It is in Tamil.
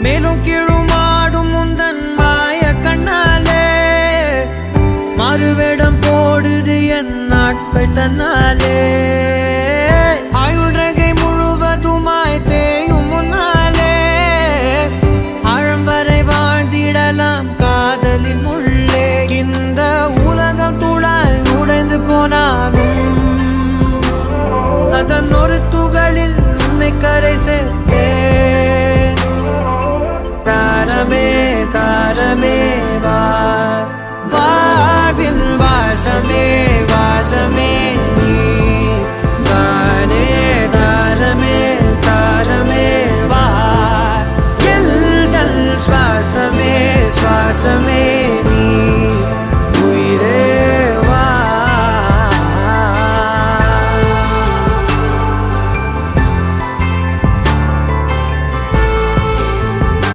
மேலும் கீழுமாடும் முந்தன் மாய கண்ணாலே மாறுவேடம் போடுது என் நாட்கள் தன்னாலே ஆயுள்ரகை முழுவதுமாய் தேயும் முன்னாலே ஆழம் வரை வாழ்ந்திடலாம் காதலின் உள்ளே இந்த உலகம் துளாய் உடைந்து போனாலும் அதன் ஒரு துகளில் உன்னை கரை சேர்த்தேன் தாரமே தாரமே வாழ்வின்